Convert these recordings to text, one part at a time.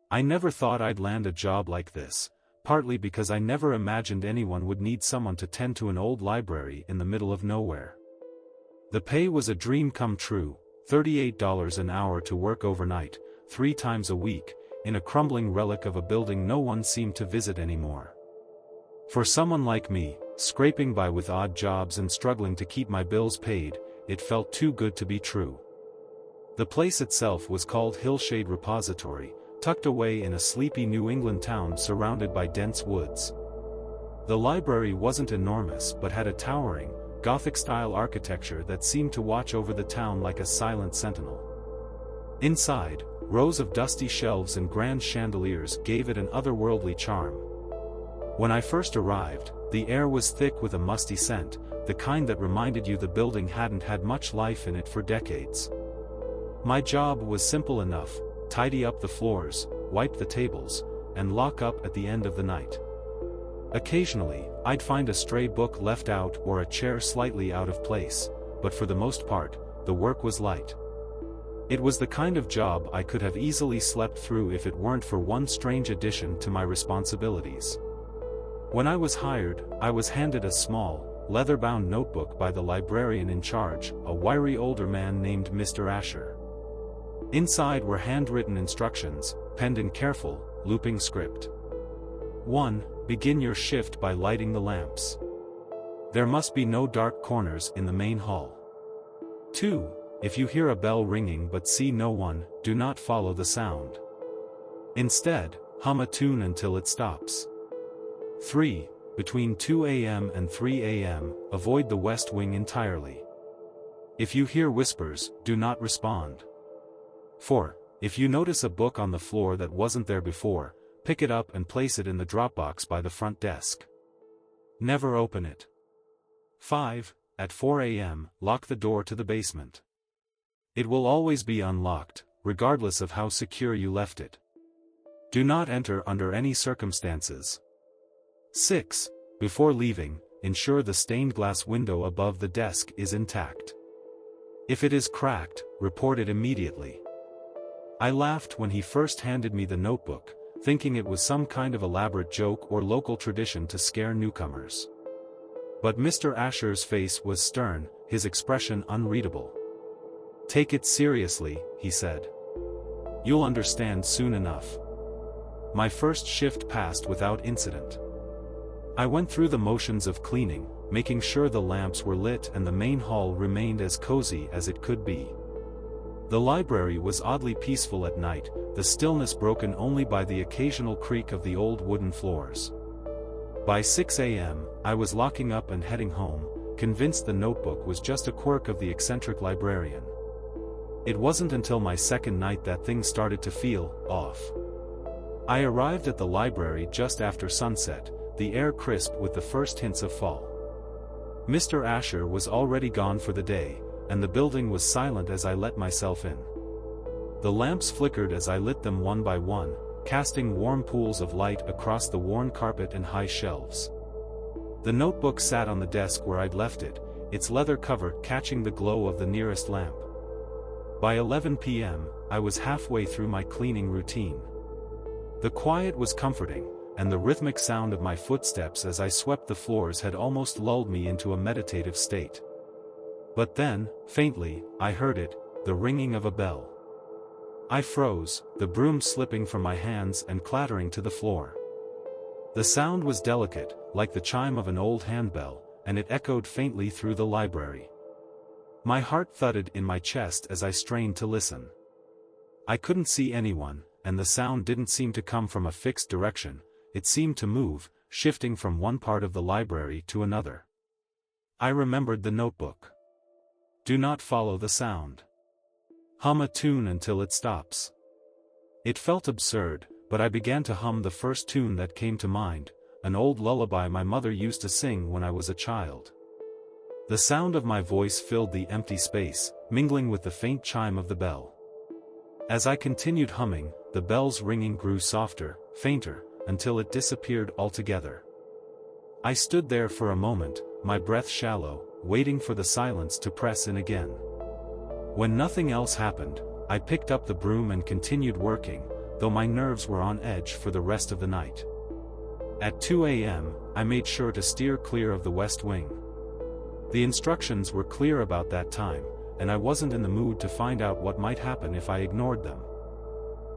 I never thought I'd land a job like this, partly because I never imagined anyone would need someone to tend to an old library in the middle of nowhere. The pay was a dream come true, $38 an hour to work overnight, 3 times a week, in a crumbling relic of a building no one seemed to visit anymore. For someone like me, scraping by with odd jobs and struggling to keep my bills paid, it felt too good to be true. The place itself was called Hillshade Repository, tucked away in a sleepy New England town surrounded by dense woods. The library wasn't enormous but had a towering, Gothic-style architecture that seemed to watch over the town like a silent sentinel. Inside, rows of dusty shelves and grand chandeliers gave it an otherworldly charm. When I first arrived, the air was thick with a musty scent, the kind that reminded you the building hadn't had much life in it for decades. My job was simple enough: tidy up the floors, wipe the tables, and lock up at the end of the night. Occasionally, I'd find a stray book left out or a chair slightly out of place, but for the most part, the work was light. It was the kind of job I could have easily slept through if it weren't for one strange addition to my responsibilities. When I was hired, I was handed a small, leather-bound notebook by the librarian in charge, a wiry older man named Mr. Asher. Inside were handwritten instructions, penned in careful, looping script. 1. Begin your shift by lighting the lamps. There must be no dark corners in the main hall. 2. If you hear a bell ringing but see no one, do not follow the sound. Instead, hum a tune until it stops. 3. Between 2 a.m. and 3 a.m., avoid the West Wing entirely. If you hear whispers, do not respond. 4. If you notice a book on the floor that wasn't there before, pick it up and place it in the drop box by the front desk. Never open it. 5. At 4 a.m., lock the door to the basement. It will always be unlocked, regardless of how secure you left it. Do not enter under any circumstances. 6. Before leaving, ensure the stained glass window above the desk is intact. If it is cracked, report it immediately. I laughed when he first handed me the notebook, thinking it was some kind of elaborate joke or local tradition to scare newcomers. But Mr. Asher's face was stern, his expression unreadable. Take it seriously, he said. You'll understand soon enough. My first shift passed without incident. I went through the motions of cleaning, making sure the lamps were lit and the main hall remained as cozy as it could be. The library was oddly peaceful at night, the stillness broken only by the occasional creak of the old wooden floors. By 6 a.m., I was locking up and heading home, convinced the notebook was just a quirk of the eccentric librarian. It wasn't until my second night that things started to feel off. I arrived at the library just after sunset, the air crisp with the first hints of fall. Mr. Asher was already gone for the day, and the building was silent as I let myself in. The lamps flickered as I lit them one by one, casting warm pools of light across the worn carpet and high shelves. The notebook sat on the desk where I'd left it, its leather cover catching the glow of the nearest lamp. By 11 p.m., I was halfway through my cleaning routine. The quiet was comforting, and the rhythmic sound of my footsteps as I swept the floors had almost lulled me into a meditative state. But then, faintly, I heard it, the ringing of a bell. I froze, the broom slipping from my hands and clattering to the floor. The sound was delicate, like the chime of an old handbell, and it echoed faintly through the library. My heart thudded in my chest as I strained to listen. I couldn't see anyone, and the sound didn't seem to come from a fixed direction, it seemed to move, shifting from one part of the library to another. I remembered the notebook. Do not follow the sound. Hum a tune until it stops. It felt absurd, but I began to hum the first tune that came to mind, an old lullaby my mother used to sing when I was a child. The sound of my voice filled the empty space, mingling with the faint chime of the bell. As I continued humming, the bell's ringing grew softer, fainter, until it disappeared altogether. I stood there for a moment, my breath shallow, waiting for the silence to press in again. When nothing else happened, I picked up the broom and continued working, though my nerves were on edge for the rest of the night. At 2 a.m., I made sure to steer clear of the west wing. The instructions were clear about that time, and I wasn't in the mood to find out what might happen if I ignored them.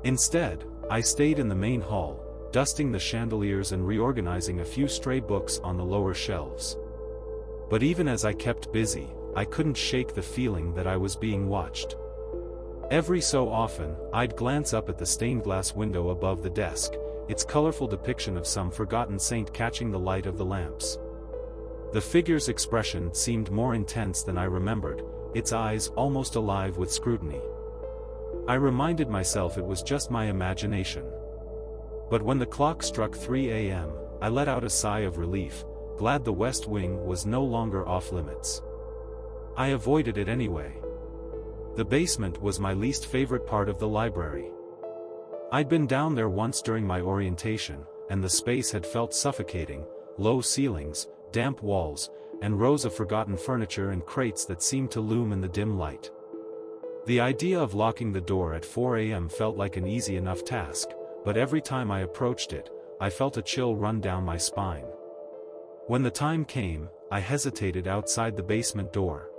Instead, I stayed in the main hall, dusting the chandeliers and reorganizing a few stray books on the lower shelves. But even as I kept busy, I couldn't shake the feeling that I was being watched. Every so often, I'd glance up at the stained glass window above the desk, its colorful depiction of some forgotten saint catching the light of the lamps. The figure's expression seemed more intense than I remembered, its eyes almost alive with scrutiny. I reminded myself it was just my imagination. But when the clock struck 3 a.m., I let out a sigh of relief, glad the west wing was no longer off-limits. I avoided it anyway. The basement was my least favorite part of the library. I'd been down there once during my orientation, and the space had felt suffocating: low ceilings, damp walls, and rows of forgotten furniture and crates that seemed to loom in the dim light. The idea of locking the door at 4 a.m. felt like an easy enough task, but every time I approached it, I felt a chill run down my spine. When the time came, I hesitated outside the basement door.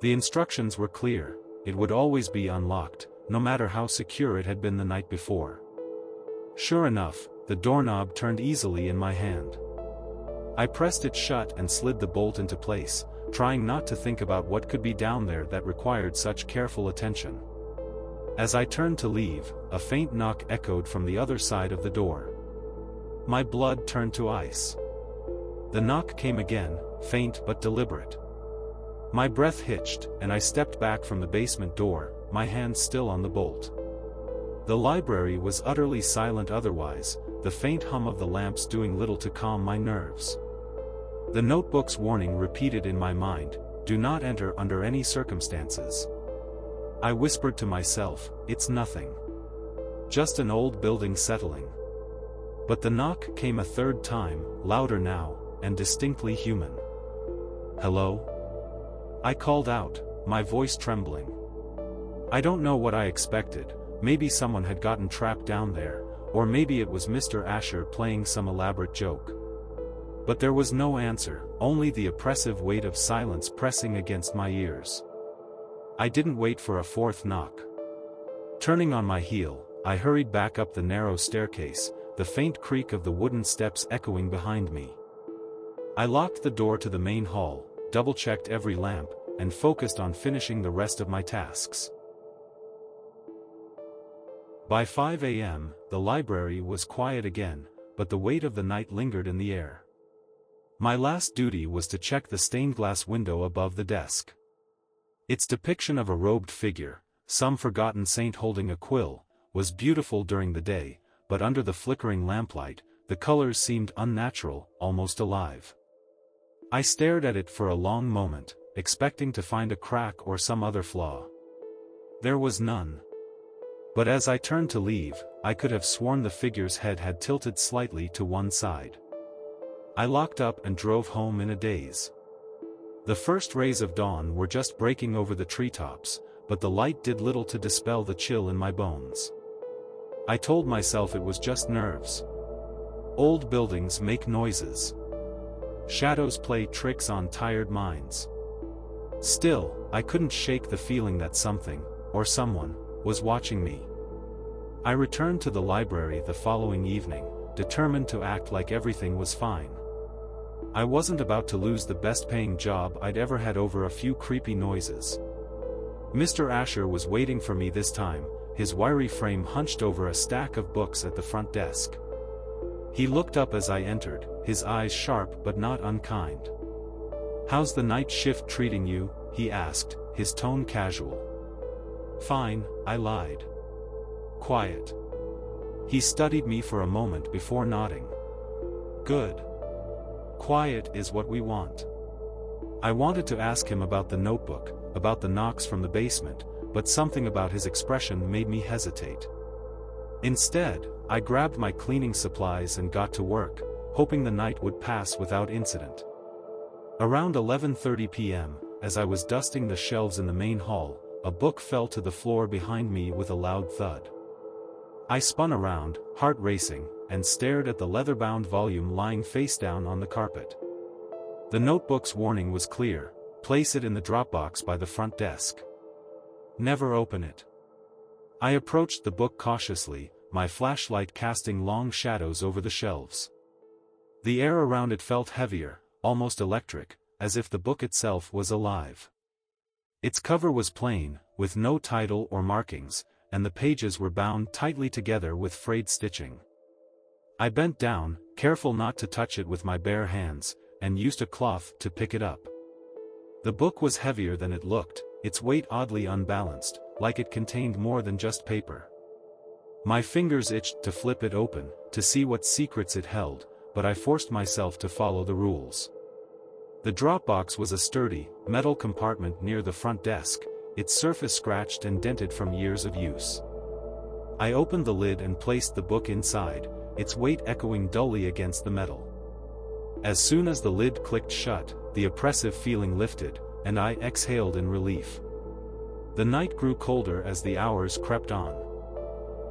The instructions were clear: it would always be unlocked, no matter how secure it had been the night before. Sure enough, the doorknob turned easily in my hand. I pressed it shut and slid the bolt into place, trying not to think about what could be down there that required such careful attention. As I turned to leave, a faint knock echoed from the other side of the door. My blood turned to ice. The knock came again, faint but deliberate. My breath hitched, and I stepped back from the basement door, my hand still on the bolt. The library was utterly silent otherwise, the faint hum of the lamps doing little to calm my nerves. The notebook's warning repeated in my mind: do not enter under any circumstances. I whispered to myself, it's nothing. Just an old building settling. But the knock came a third time, louder now, and distinctly human. Hello? I called out, my voice trembling. I don't know what I expected. Maybe someone had gotten trapped down there, or maybe it was Mr. Asher playing some elaborate joke. But there was no answer, only the oppressive weight of silence pressing against my ears. I didn't wait for a fourth knock. Turning on my heel, I hurried back up the narrow staircase, the faint creak of the wooden steps echoing behind me. I locked the door to the main hall, double-checked every lamp, and focused on finishing the rest of my tasks. By 5 a.m., the library was quiet again, but the weight of the night lingered in the air. My last duty was to check the stained glass window above the desk. Its depiction of a robed figure, some forgotten saint holding a quill, was beautiful during the day, but under the flickering lamplight, the colors seemed unnatural, almost alive. I stared at it for a long moment, expecting to find a crack or some other flaw. There was none. But as I turned to leave, I could have sworn the figure's head had tilted slightly to one side. I locked up and drove home in a daze. The first rays of dawn were just breaking over the treetops, but the light did little to dispel the chill in my bones. I told myself it was just nerves. Old buildings make noises. Shadows play tricks on tired minds. Still, I couldn't shake the feeling that something, or someone, was watching me. I returned to the library the following evening, determined to act like everything was fine. I wasn't about to lose the best-paying job I'd ever had over a few creepy noises. Mr. Asher was waiting for me this time, his wiry frame hunched over a stack of books at the front desk. He looked up as I entered, his eyes sharp but not unkind. "How's the night shift treating you?" he asked, his tone casual. "Fine," I lied. "Quiet." He studied me for a moment before nodding. "Good. Quiet is what we want." I wanted to ask him about the notebook, about the knocks from the basement, but something about his expression made me hesitate. Instead, I grabbed my cleaning supplies and got to work, hoping the night would pass without incident. Around 11:30 p.m., as I was dusting the shelves in the main hall, a book fell to the floor behind me with a loud thud. I spun around, heart racing, and stared at the leather-bound volume lying face down on the carpet. The notebook's warning was clear: place it in the Dropbox by the front desk. Never open it. I approached the book cautiously, my flashlight casting long shadows over the shelves. The air around it felt heavier, almost electric, as if the book itself was alive. Its cover was plain, with no title or markings, and the pages were bound tightly together with frayed stitching. I bent down, careful not to touch it with my bare hands, and used a cloth to pick it up. The book was heavier than it looked, its weight oddly unbalanced, like it contained more than just paper. My fingers itched to flip it open, to see what secrets it held, but I forced myself to follow the rules. The Dropbox was a sturdy, metal compartment near the front desk, its surface scratched and dented from years of use. I opened the lid and placed the book inside, its weight echoing dully against the metal. As soon as the lid clicked shut, the oppressive feeling lifted, and I exhaled in relief. The night grew colder as the hours crept on.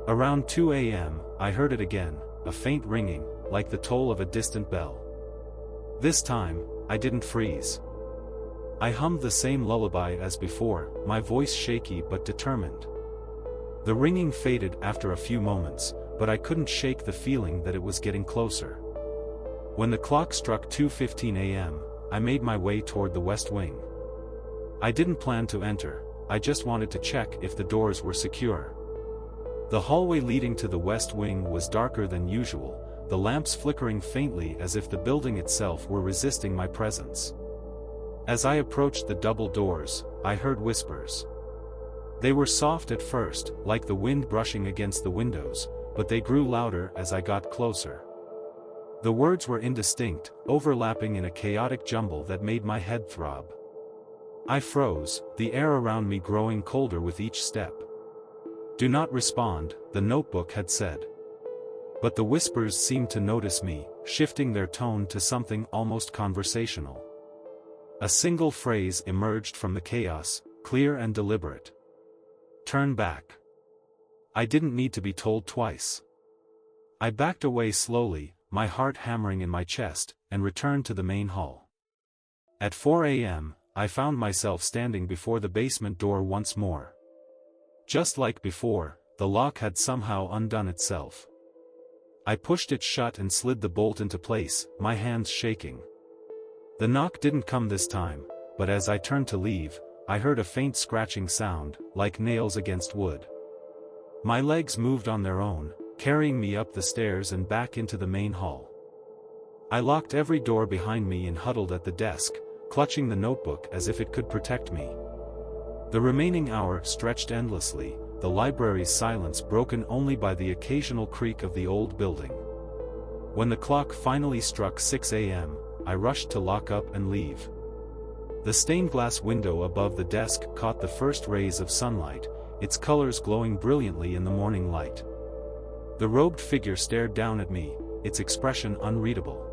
Around 2 a.m., I heard it again, a faint ringing, like the toll of a distant bell. This time, I didn't freeze. I hummed the same lullaby as before, my voice shaky but determined. The ringing faded after a few moments, but I couldn't shake the feeling that it was getting closer. When the clock struck 2:15 a.m., I made my way toward the west wing. I didn't plan to enter, I just wanted to check if the doors were secure. The hallway leading to the west wing was darker than usual, the lamps flickering faintly as if the building itself were resisting my presence. As I approached the double doors, I heard whispers. They were soft at first, like the wind brushing against the windows, but they grew louder as I got closer. The words were indistinct, overlapping in a chaotic jumble that made my head throb. I froze, the air around me growing colder with each step. "Do not respond," the notebook had said. But the whispers seemed to notice me, shifting their tone to something almost conversational. A single phrase emerged from the chaos, clear and deliberate. "Turn back." I didn't need to be told twice. I backed away slowly, my heart hammering in my chest, and returned to the main hall. At 4 a.m., I found myself standing before the basement door once more. Just like before, the lock had somehow undone itself. I pushed it shut and slid the bolt into place, my hands shaking. The knock didn't come this time, but as I turned to leave, I heard a faint scratching sound, like nails against wood. My legs moved on their own, carrying me up the stairs and back into the main hall. I locked every door behind me and huddled at the desk, clutching the notebook as if it could protect me. The remaining hour stretched endlessly, the library's silence broken only by the occasional creak of the old building. When the clock finally struck 6 a.m., I rushed to lock up and leave. The stained glass window above the desk caught the first rays of sunlight, its colors glowing brilliantly in the morning light. The robed figure stared down at me, its expression unreadable.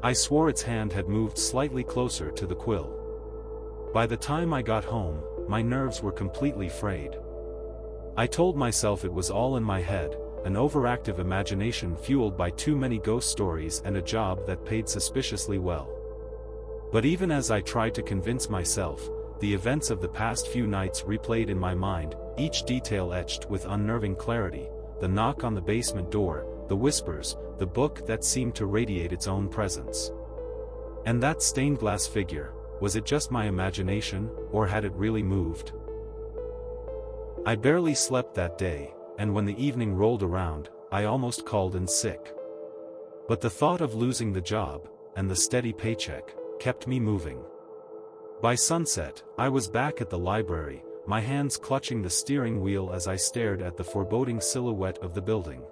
I swore its hand had moved slightly closer to the quill. By the time I got home, my nerves were completely frayed. I told myself it was all in my head, an overactive imagination fueled by too many ghost stories and a job that paid suspiciously well. But even as I tried to convince myself, the events of the past few nights replayed in my mind, each detail etched with unnerving clarity: the knock on the basement door, the whispers, the book that seemed to radiate its own presence. And that stained glass figure, was it just my imagination, or had it really moved? I barely slept that day, and when the evening rolled around, I almost called in sick. But the thought of losing the job, and the steady paycheck, kept me moving. By sunset, I was back at the library, my hands clutching the steering wheel as I stared at the foreboding silhouette of the building.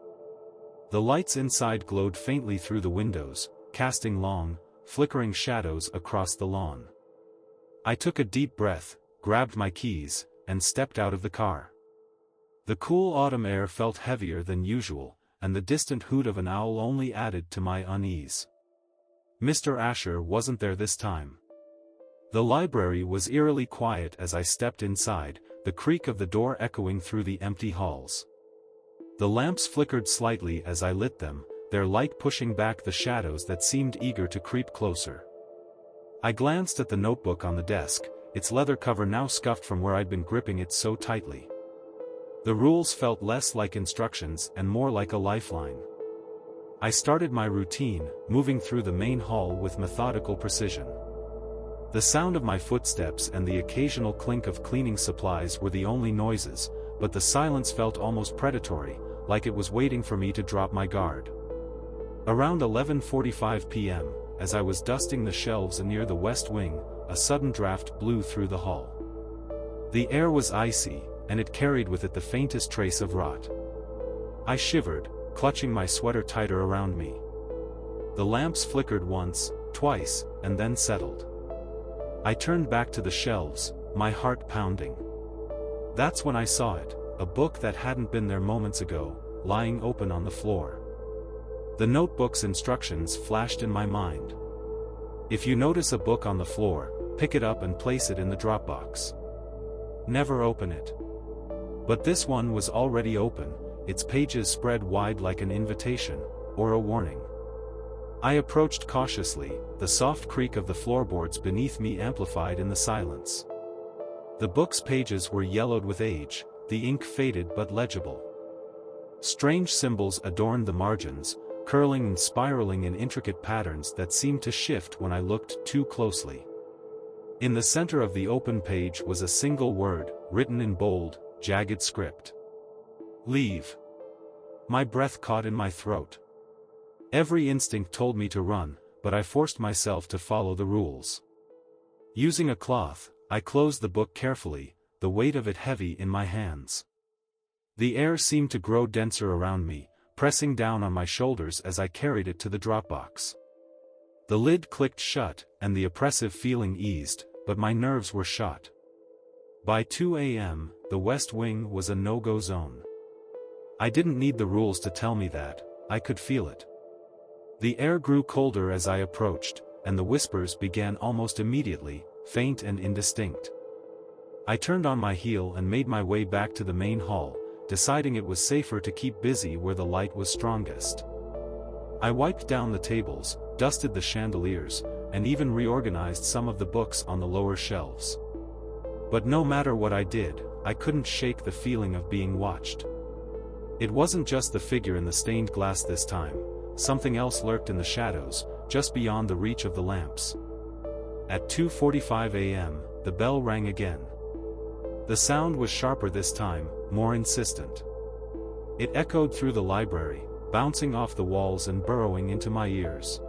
The lights inside glowed faintly through the windows, casting long, flickering shadows across the lawn. I took a deep breath, grabbed my keys, and stepped out of the car. The cool autumn air felt heavier than usual, and the distant hoot of an owl only added to my unease. Mr. Asher wasn't there this time. The library was eerily quiet as I stepped inside, the creak of the door echoing through the empty halls. The lamps flickered slightly as I lit them, their light pushing back the shadows that seemed eager to creep closer. I glanced at the notebook on the desk, its leather cover now scuffed from where I'd been gripping it so tightly. The rules felt less like instructions and more like a lifeline. I started my routine, moving through the main hall with methodical precision. The sound of my footsteps and the occasional clink of cleaning supplies were the only noises, but the silence felt almost predatory, like it was waiting for me to drop my guard. Around 11:45 p.m., as I was dusting the shelves near the west wing, a sudden draft blew through the hall. The air was icy, and it carried with it the faintest trace of rot. I shivered, clutching my sweater tighter around me. The lamps flickered once, twice, and then settled. I turned back to the shelves, my heart pounding. That's when I saw it, a book that hadn't been there moments ago, lying open on the floor. The notebook's instructions flashed in my mind. If you notice a book on the floor, pick it up and place it in the drop box. Never open it. But this one was already open, its pages spread wide like an invitation, or a warning. I approached cautiously, the soft creak of the floorboards beneath me amplified in the silence. The book's pages were yellowed with age, the ink faded but legible. Strange symbols adorned the margins, curling and spiraling in intricate patterns that seemed to shift when I looked too closely. In the center of the open page was a single word, written in bold, jagged script. Leave. My breath caught in my throat. Every instinct told me to run, but I forced myself to follow the rules. Using a cloth, I closed the book carefully, the weight of it heavy in my hands. The air seemed to grow denser around me, pressing down on my shoulders as I carried it to the Dropbox. The lid clicked shut, and the oppressive feeling eased, but my nerves were shot. By 2 a.m., the West Wing was a no-go zone. I didn't need the rules to tell me that, I could feel it. The air grew colder as I approached, and the whispers began almost immediately, faint and indistinct. I turned on my heel and made my way back to the main hall, deciding it was safer to keep busy where the light was strongest. I wiped down the tables, dusted the chandeliers, and even reorganized some of the books on the lower shelves. But no matter what I did, I couldn't shake the feeling of being watched. It wasn't just the figure in the stained glass this time, something else lurked in the shadows, just beyond the reach of the lamps. At 2:45 a.m., the bell rang again. The sound was sharper this time, more insistent. It echoed through the library, bouncing off the walls and burrowing into my ears.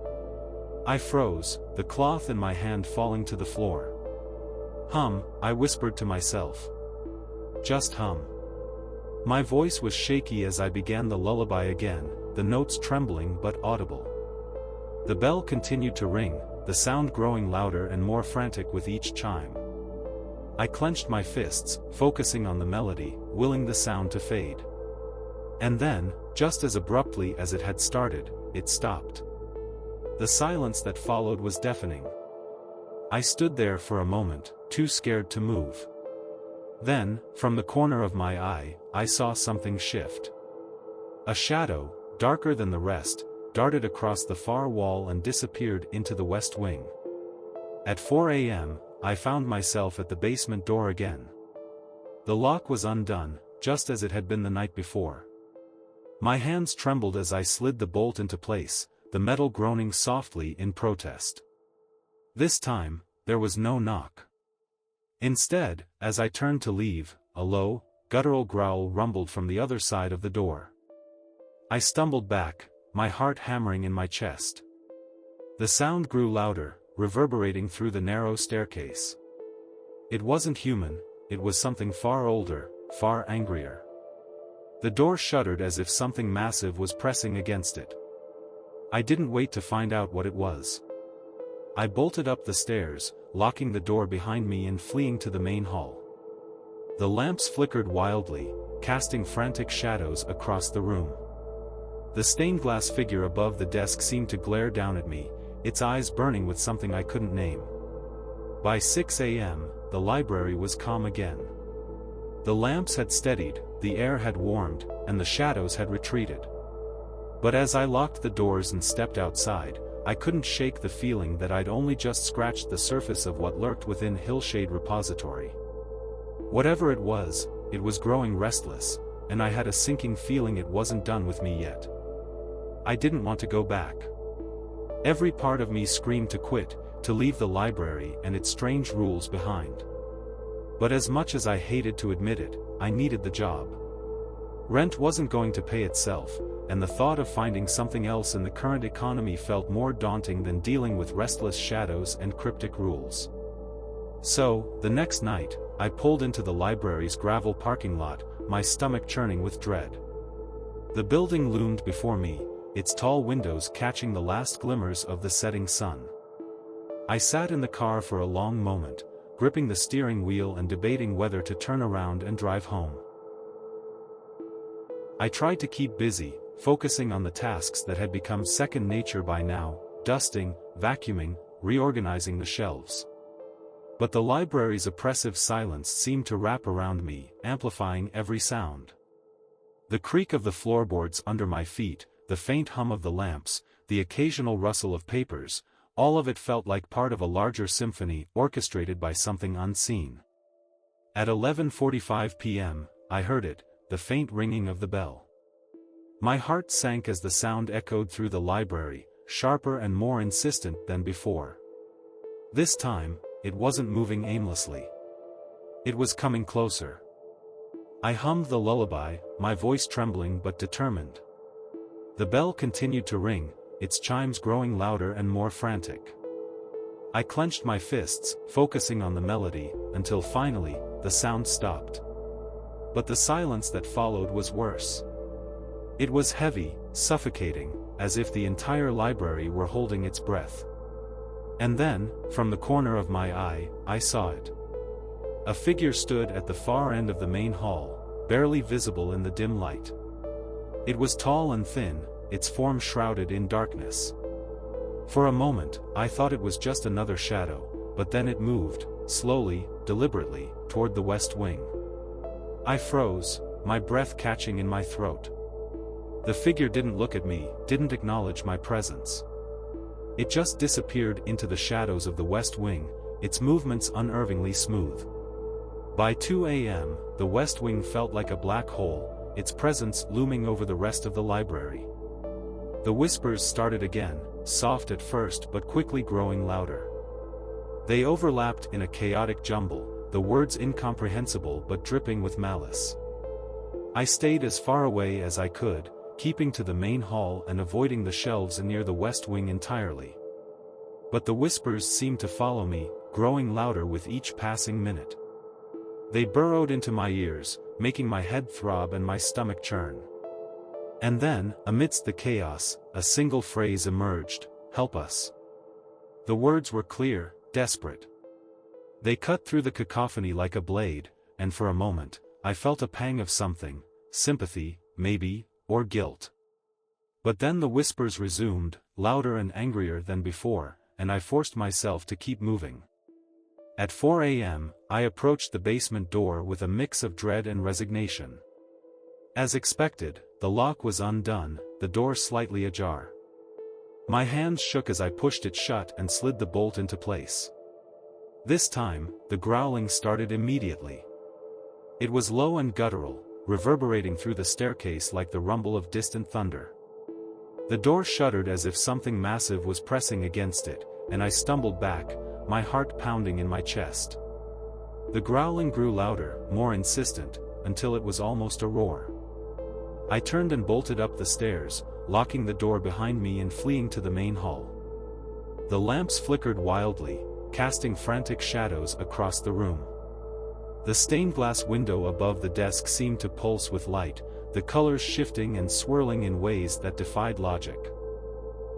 I froze, the cloth in my hand falling to the floor. Hum, I whispered to myself. Just hum. My voice was shaky as I began the lullaby again, the notes trembling but audible. The bell continued to ring, the sound growing louder and more frantic with each chime. I clenched my fists, focusing on the melody, willing the sound to fade. And then, just as abruptly as it had started, it stopped. The silence that followed was deafening. I stood there for a moment, too scared to move. Then, from the corner of my eye, I saw something shift. A shadow, darker than the rest, darted across the far wall and disappeared into the West Wing. At 4 a.m., I found myself at the basement door again. The lock was undone, just as it had been the night before. My hands trembled as I slid the bolt into place, the metal groaning softly in protest. This time, there was no knock. Instead, as I turned to leave, a low, guttural growl rumbled from the other side of the door. I stumbled back, my heart hammering in my chest. The sound grew louder, reverberating through the narrow staircase. It wasn't human, it was something far older, far angrier. The door shuddered as if something massive was pressing against it. I didn't wait to find out what it was. I bolted up the stairs, locking the door behind me and fleeing to the main hall. The lamps flickered wildly, casting frantic shadows across the room. The stained glass figure above the desk seemed to glare down at me, its eyes burning with something I couldn't name. By 6 a.m., the library was calm again. The lamps had steadied, the air had warmed, and the shadows had retreated. But as I locked the doors and stepped outside, I couldn't shake the feeling that I'd only just scratched the surface of what lurked within Hillshade Repository. Whatever it was growing restless, and I had a sinking feeling it wasn't done with me yet. I didn't want to go back. Every part of me screamed to quit, to leave the library and its strange rules behind. But as much as I hated to admit it, I needed the job. Rent wasn't going to pay itself, and the thought of finding something else in the current economy felt more daunting than dealing with restless shadows and cryptic rules. So, the next night, I pulled into the library's gravel parking lot, my stomach churning with dread. The building loomed before me, its tall windows catching the last glimmers of the setting sun. I sat in the car for a long moment, gripping the steering wheel and debating whether to turn around and drive home. I tried to keep busy, focusing on the tasks that had become second nature by now: dusting, vacuuming, reorganizing the shelves. But the library's oppressive silence seemed to wrap around me, amplifying every sound. The creak of the floorboards under my feet, the faint hum of the lamps, the occasional rustle of papers, all of it felt like part of a larger symphony orchestrated by something unseen. At 11:45 p.m., I heard it, the faint ringing of the bell. My heart sank as the sound echoed through the library, sharper and more insistent than before. This time, it wasn't moving aimlessly. It was coming closer. I hummed the lullaby, my voice trembling but determined. The bell continued to ring, its chimes growing louder and more frantic. I clenched my fists, focusing on the melody, until finally, the sound stopped. But the silence that followed was worse. It was heavy, suffocating, as if the entire library were holding its breath. And then, from the corner of my eye, I saw it. A figure stood at the far end of the main hall, barely visible in the dim light. It was tall and thin, its form shrouded in darkness. For a moment, I thought it was just another shadow, but then it moved, slowly, deliberately, toward the west wing. I froze, my breath catching in my throat. The figure didn't look at me, didn't acknowledge my presence. It just disappeared into the shadows of the west wing, its movements unnervingly smooth. By 2 a.m., the west wing felt like a black hole, its presence looming over the rest of the library. The whispers started again, soft at first but quickly growing louder. They overlapped in a chaotic jumble, the words incomprehensible but dripping with malice. I stayed as far away as I could, keeping to the main hall and avoiding the shelves near the west wing entirely. But the whispers seemed to follow me, growing louder with each passing minute. They burrowed into my ears, making my head throb and my stomach churn. And then, amidst the chaos, a single phrase emerged: "Help us." The words were clear, desperate. They cut through the cacophony like a blade, and for a moment, I felt a pang of something, sympathy, maybe, or guilt. But then the whispers resumed, louder and angrier than before, and I forced myself to keep moving. At 4 a.m., I approached the basement door with a mix of dread and resignation. As expected, the lock was undone, the door slightly ajar. My hands shook as I pushed it shut and slid the bolt into place. This time, the growling started immediately. It was low and guttural, reverberating through the staircase like the rumble of distant thunder. The door shuddered as if something massive was pressing against it, and I stumbled back, my heart pounding in my chest. The growling grew louder, more insistent, until it was almost a roar. I turned and bolted up the stairs, locking the door behind me and fleeing to the main hall. The lamps flickered wildly, casting frantic shadows across the room. The stained glass window above the desk seemed to pulse with light, the colors shifting and swirling in ways that defied logic.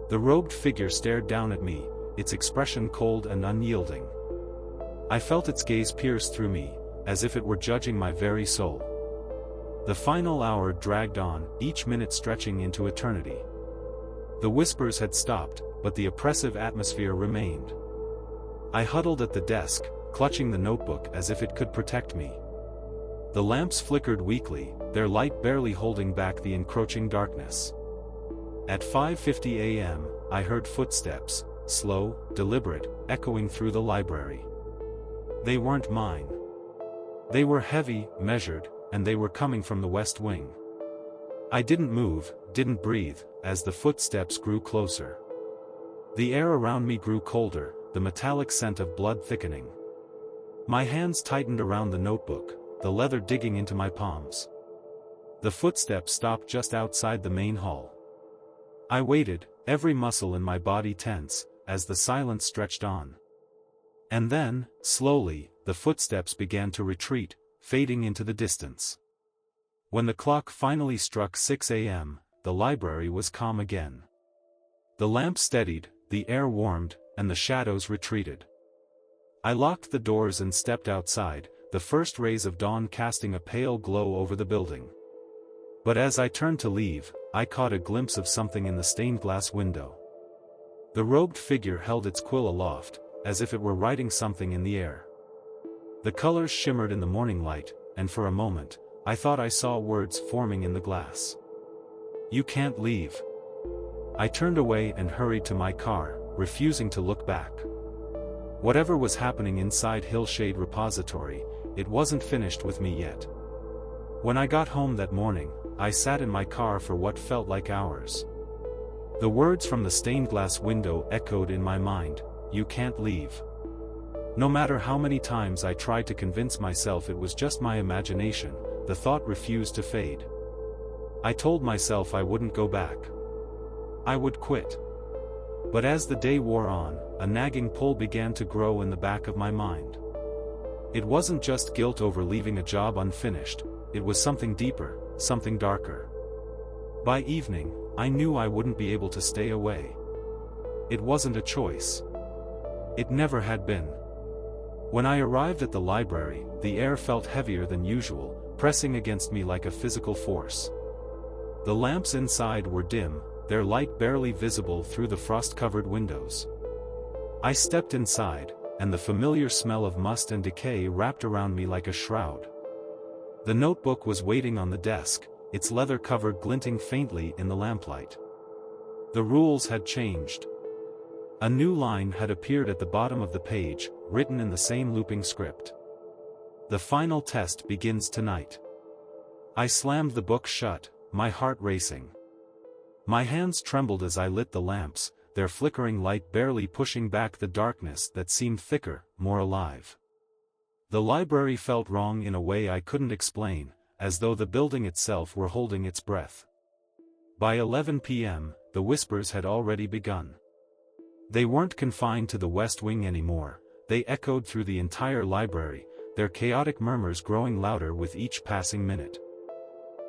The robed figure stared down at me, its expression cold and unyielding. I felt its gaze pierce through me, as if it were judging my very soul. The final hour dragged on, each minute stretching into eternity. The whispers had stopped, but the oppressive atmosphere remained. I huddled at the desk, clutching the notebook as if it could protect me. The lamps flickered weakly, their light barely holding back the encroaching darkness. At 5:50 a.m., I heard footsteps, slow, deliberate, echoing through the library. They weren't mine. They were heavy, measured, and they were coming from the west wing. I didn't move, didn't breathe, as the footsteps grew closer. The air around me grew colder, the metallic scent of blood thickening. My hands tightened around the notebook, the leather digging into my palms. The footsteps stopped just outside the main hall. I waited, every muscle in my body tense, as the silence stretched on. And then, slowly, the footsteps began to retreat, fading into the distance. When the clock finally struck 6 a.m., the library was calm again. The lamp steadied, the air warmed, and the shadows retreated. I locked the doors and stepped outside, the first rays of dawn casting a pale glow over the building. But as I turned to leave, I caught a glimpse of something in the stained glass window. The robed figure held its quill aloft, as if it were writing something in the air. The colors shimmered in the morning light, and for a moment, I thought I saw words forming in the glass. "You can't leave." I turned away and hurried to my car, refusing to look back. Whatever was happening inside Hillshade Repository, it wasn't finished with me yet. When I got home that morning, I sat in my car for what felt like hours. The words from the stained glass window echoed in my mind, "You can't leave." No matter how many times I tried to convince myself it was just my imagination, the thought refused to fade. I told myself I wouldn't go back. I would quit. But as the day wore on, a nagging pull began to grow in the back of my mind. It wasn't just guilt over leaving a job unfinished, it was something deeper, something darker. By evening, I knew I wouldn't be able to stay away. It wasn't a choice. It never had been. When I arrived at the library, the air felt heavier than usual, pressing against me like a physical force. The lamps inside were dim, their light barely visible through the frost-covered windows. I stepped inside, and the familiar smell of must and decay wrapped around me like a shroud. The notebook was waiting on the desk, its leather cover glinting faintly in the lamplight. The rules had changed. A new line had appeared at the bottom of the page, written in the same looping script. "The final test begins tonight." I slammed the book shut, my heart racing. My hands trembled as I lit the lamps, their flickering light barely pushing back the darkness that seemed thicker, more alive. The library felt wrong in a way I couldn't explain, as though the building itself were holding its breath. By 11 p.m., the whispers had already begun. They weren't confined to the West Wing anymore, they echoed through the entire library, their chaotic murmurs growing louder with each passing minute.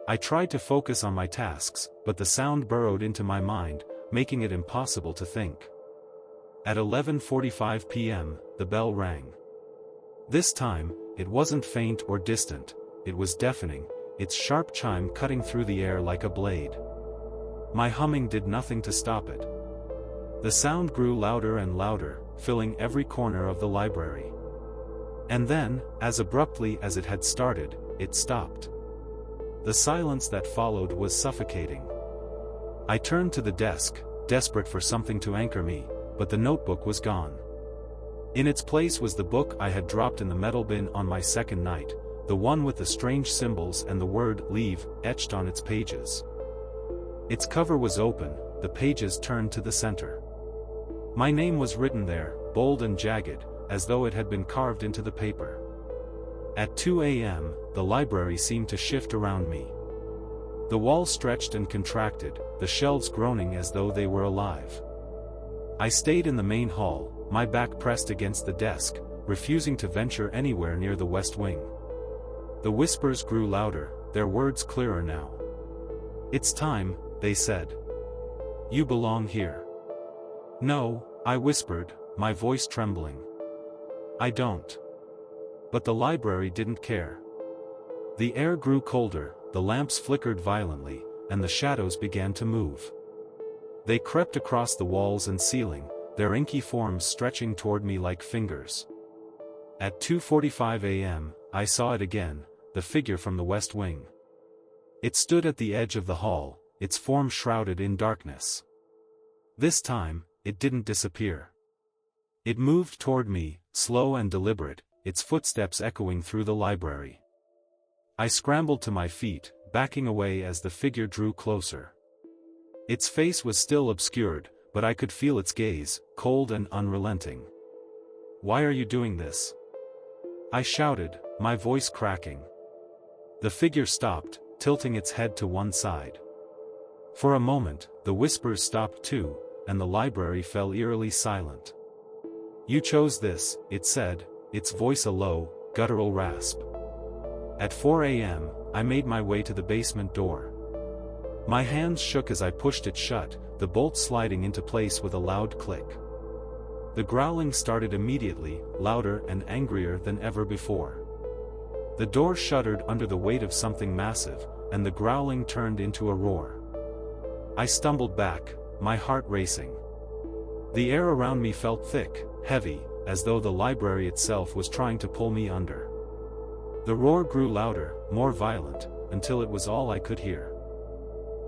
I tried to focus on my tasks, but the sound burrowed into my mind, making it impossible to think. At 11:45 p.m., the bell rang. This time, it wasn't faint or distant, it was deafening, its sharp chime cutting through the air like a blade. My humming did nothing to stop it. The sound grew louder and louder, filling every corner of the library. And then, as abruptly as it had started, it stopped. The silence that followed was suffocating. I turned to the desk, desperate for something to anchor me, but the notebook was gone. In its place was the book I had dropped in the metal bin on my second night, the one with the strange symbols and the word "leave" etched on its pages. Its cover was open, the pages turned to the center. My name was written there, bold and jagged, as though it had been carved into the paper. At 2 a.m., the library seemed to shift around me. The walls stretched and contracted, the shelves groaning as though they were alive. I stayed in the main hall, my back pressed against the desk, refusing to venture anywhere near the West Wing. The whispers grew louder, their words clearer now. "It's time," they said. "You belong here." "No," I whispered, my voice trembling. "I don't." But the library didn't care. The air grew colder, the lamps flickered violently, and the shadows began to move. They crept across the walls and ceiling, their inky forms stretching toward me like fingers. At 2:45 a.m., I saw it again, the figure from the west wing. It stood at the edge of the hall, its form shrouded in darkness. This time, it didn't disappear. It moved toward me, slow and deliberate, its footsteps echoing through the library. I scrambled to my feet, backing away as the figure drew closer. Its face was still obscured, but I could feel its gaze, cold and unrelenting. "Why are you doing this?" I shouted, my voice cracking. The figure stopped, tilting its head to one side. For a moment, the whispers stopped too, and the library fell eerily silent. "You chose this," it said, its voice a low, guttural rasp. At 4 a.m., I made my way to the basement door. My hands shook as I pushed it shut, the bolt sliding into place with a loud click. The growling started immediately, louder and angrier than ever before. The door shuddered under the weight of something massive, and the growling turned into a roar. I stumbled back, my heart racing. The air around me felt thick, heavy, as though the library itself was trying to pull me under. The roar grew louder, more violent, until it was all I could hear.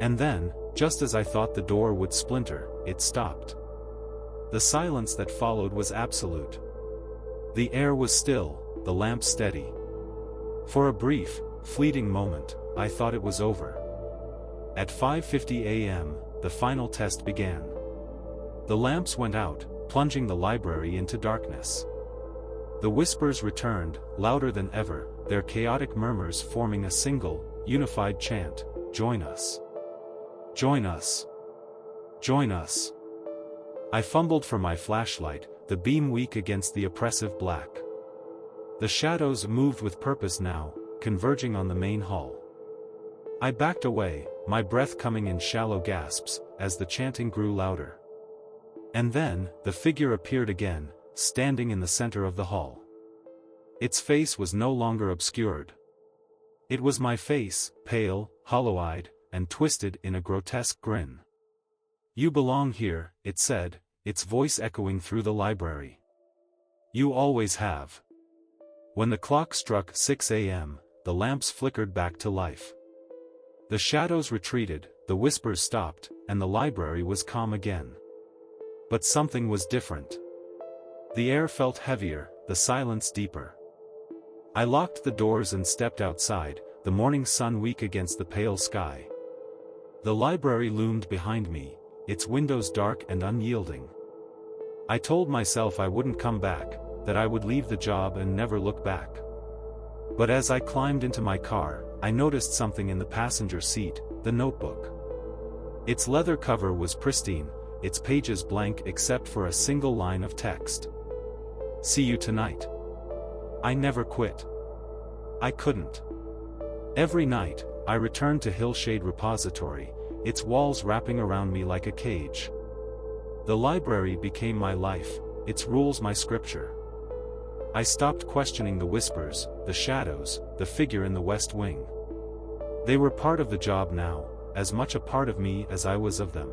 And then, just as I thought the door would splinter, it stopped. The silence that followed was absolute. The air was still, the lamp steady. For a brief, fleeting moment, I thought it was over. At 5:50 a.m., the final test began. The lamps went out, plunging the library into darkness. The whispers returned, louder than ever, their chaotic murmurs forming a single, unified chant: "Join us! Join us! Join us!" I fumbled for my flashlight, the beam weak against the oppressive black. The shadows moved with purpose now, converging on the main hall. I backed away, my breath coming in shallow gasps, as the chanting grew louder. And then, the figure appeared again, standing in the center of the hall. Its face was no longer obscured. It was my face, pale, hollow-eyed, and twisted in a grotesque grin. "You belong here," it said, its voice echoing through the library. "You always have." When the clock struck 6 a.m., the lamps flickered back to life. The shadows retreated, the whispers stopped, and the library was calm again. But something was different. The air felt heavier, the silence deeper. I locked the doors and stepped outside, the morning sun weak against the pale sky. The library loomed behind me, its windows dark and unyielding. I told myself I wouldn't come back, that I would leave the job and never look back. But as I climbed into my car, I noticed something in the passenger seat: the notebook. Its leather cover was pristine, its pages blank except for a single line of text. "See you tonight. I never quit." I couldn't. Every night, I returned to Hillshade Repository, its walls wrapping around me like a cage. The library became my life, its rules my scripture. I stopped questioning the whispers, the shadows, the figure in the west wing. They were part of the job now, as much a part of me as I was of them.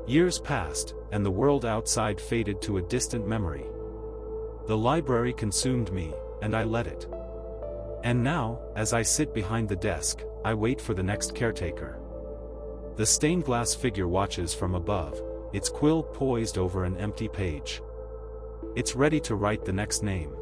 Years passed, and the world outside faded to a distant memory. The library consumed me, and I let it. And now, as I sit behind the desk, I wait for the next caretaker. The stained glass figure watches from above, its quill poised over an empty page. It's ready to write the next name.